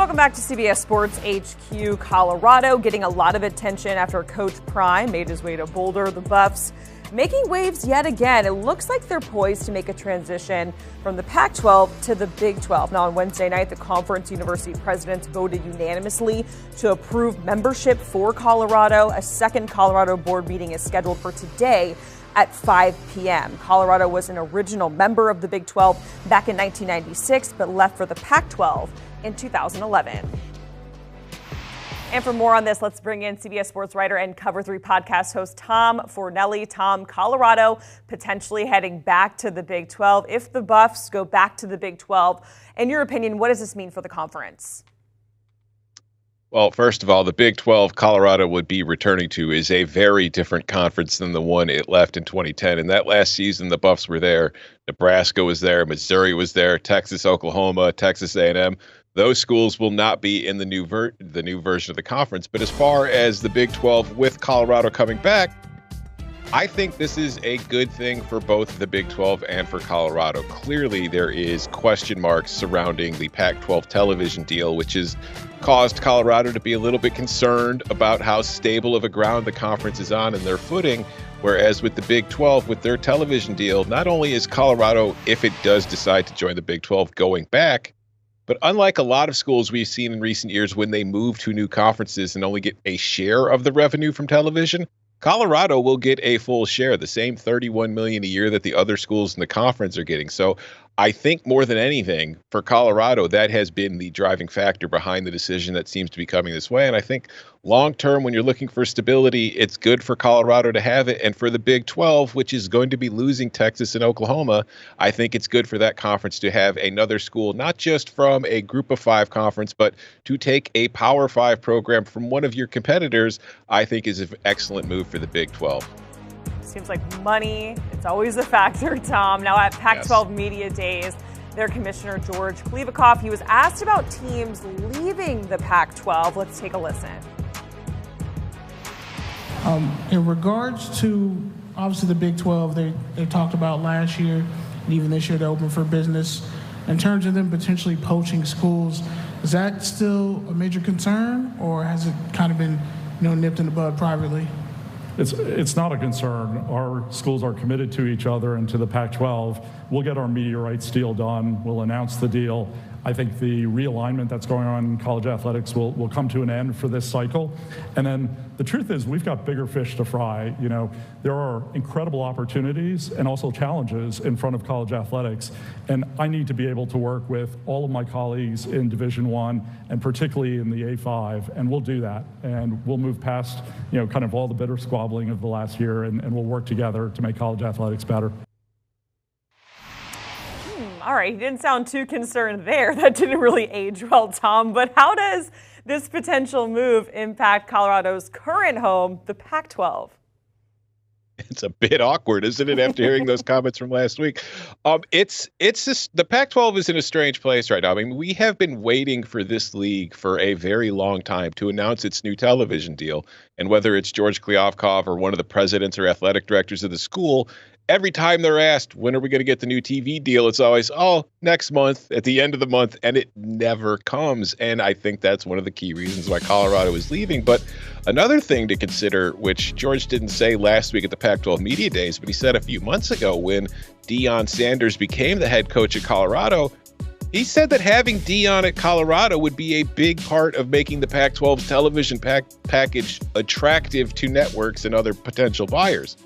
Welcome back to CBS Sports HQ. Colorado getting a lot of attention after Coach Prime made his way to Boulder. The Buffs making waves yet again. It looks like they're poised to make a transition from the Pac-12 to the Big 12. Now, on Wednesday night, the conference university presidents voted unanimously to approve membership for Colorado. A second Colorado board meeting is scheduled for today at 5 p.m. Colorado was an original member of the Big 12 back in 1996, but left for the Pac-12 in 2011. And for more on this, let's bring in CBS Sports writer and Cover 3 podcast host Tom Fornelli. Tom, Colorado potentially heading back to the Big 12. If the Buffs go back to the Big 12, in your opinion, what does this mean for the conference? Well, first of all, the Big 12 Colorado would be returning to is a very different conference than the one it left in 2010. In that last season, the Buffs were there. Nebraska was there. Missouri was there. Texas, Oklahoma, Texas A&M. Those schools will not be in the new version of the conference. But as far as the Big 12 with Colorado coming back, I think this is a good thing for both the Big 12 and for Colorado. Clearly, there is question marks surrounding the Pac-12 television deal, which has caused Colorado to be a little bit concerned about how stable of a ground the conference is on and their footing. Whereas with the Big 12, with their television deal, not only is Colorado, if it does decide to join the Big 12, going back, but unlike a lot of schools we've seen in recent years when they move to new conferences and only get a share of the revenue from television, Colorado will get a full share, the same $31 million a year that the other schools in the conference are getting. So I think more than anything for Colorado, that has been the driving factor behind the decision that seems to be coming this way. And I think long term, when you're looking for stability, it's good for Colorado to have it. And for the Big 12, which is going to be losing Texas and Oklahoma, I think it's good for that conference to have another school, not just from a Group of Five conference, but to take a Power Five program from one of your competitors, I think is an excellent move for the Big 12. Seems like money, it's always a factor, Tom. Now at Pac-12 Media Days, their commissioner, George Kliavkoff, he was asked about teams leaving the Pac-12. Let's take a listen. In regards to, obviously, the Big 12, they talked about last year and even this year to open for business. In terms of them potentially poaching schools, is that still a major concern, or has it kind of been, nipped in the bud privately? It's not a concern. Our schools are committed to each other and to the Pac-12. We'll get our media rights deal done. We'll announce the deal. I think the realignment that's going on in college athletics will come to an end for this cycle. And then the truth is we've got bigger fish to fry. There are incredible opportunities and also challenges in front of college athletics. And I need to be able to work with all of my colleagues in Division I and particularly in the A5. And we'll do that. And we'll move past, kind of all the bitter squabbling of the last year and we'll work together to make college athletics better. All right, he didn't sound too concerned there. That didn't really age well, Tom. But how does this potential move impact Colorado's current home, the Pac-12? It's a bit awkward, isn't it, after hearing those comments from last week? It's just, the Pac-12 is in a strange place right now. I mean, we have been waiting for this league for a very long time to announce its new television deal. And whether it's George Kliavkoff or one of the presidents or athletic directors of the school, every time they're asked, when are we going to get the new TV deal? It's always, next month, at the end of the month, and it never comes. And I think that's one of the key reasons why Colorado is leaving. But another thing to consider, which George didn't say last week at the Pac-12 Media Days, but he said a few months ago when Deion Sanders became the head coach at Colorado, he said that having Deion at Colorado would be a big part of making the Pac-12's television package attractive to networks and other potential buyers.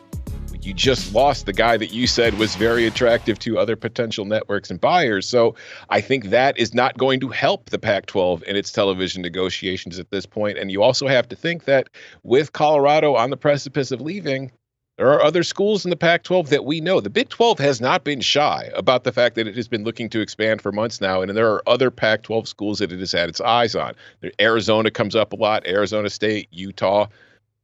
You just lost the guy that you said was very attractive to other potential networks and buyers. So I think that is not going to help the Pac-12 in its television negotiations at this point. And you also have to think that with Colorado on the precipice of leaving, there are other schools in the Pac-12 that we know. The Big 12 has not been shy about the fact that it has been looking to expand for months now. And there are other Pac-12 schools that it has had its eyes on. Arizona comes up a lot, Arizona State, Utah.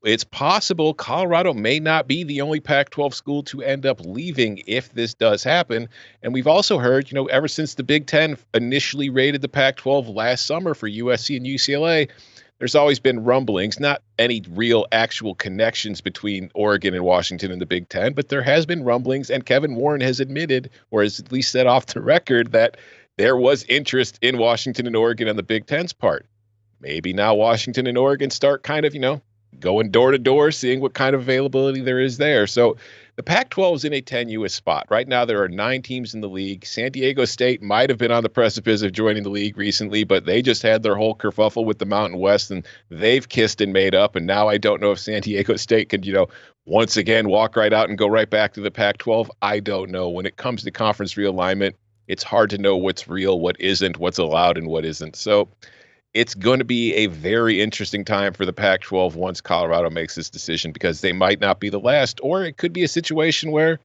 It's possible Colorado may not be the only Pac-12 school to end up leaving if this does happen. And we've also heard, ever since the Big Ten initially raided the Pac-12 last summer for USC and UCLA, there's always been rumblings, not any real actual connections between Oregon and Washington and the Big Ten, but there has been rumblings, and Kevin Warren has admitted, or has at least said off the record, that there was interest in Washington and Oregon on the Big Ten's part. Maybe now Washington and Oregon start kind of, going door to door, seeing what kind of availability there is there. So the Pac-12 is in a tenuous spot. Right now, there are 9 teams in the league. San Diego State might have been on the precipice of joining the league recently, but they just had their whole kerfuffle with the Mountain West, and they've kissed and made up. And now I don't know if San Diego State could, once again walk right out and go right back to the Pac-12. I don't know. When it comes to conference realignment, it's hard to know what's real, what isn't, what's allowed, and what isn't. So it's going to be a very interesting time for the Pac-12 once Colorado makes this decision, because they might not be the last, or it could be a situation where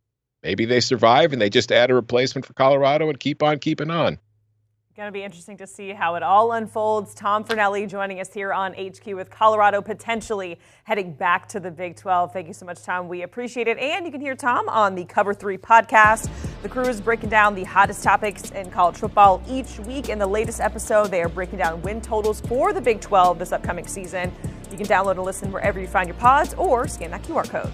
maybe they survive and they just add a replacement for Colorado and keep on keeping on. Going to be interesting to see how it all unfolds. Tom Fornelli joining us here on HQ with Colorado potentially heading back to the Big 12. Thank you so much, Tom. We appreciate it. And you can hear Tom on the Cover 3 podcast. The crew is breaking down the hottest topics in college football each week. In the latest episode, they are breaking down win totals for the Big 12 this upcoming season. You can download and listen wherever you find your pods or scan that QR code.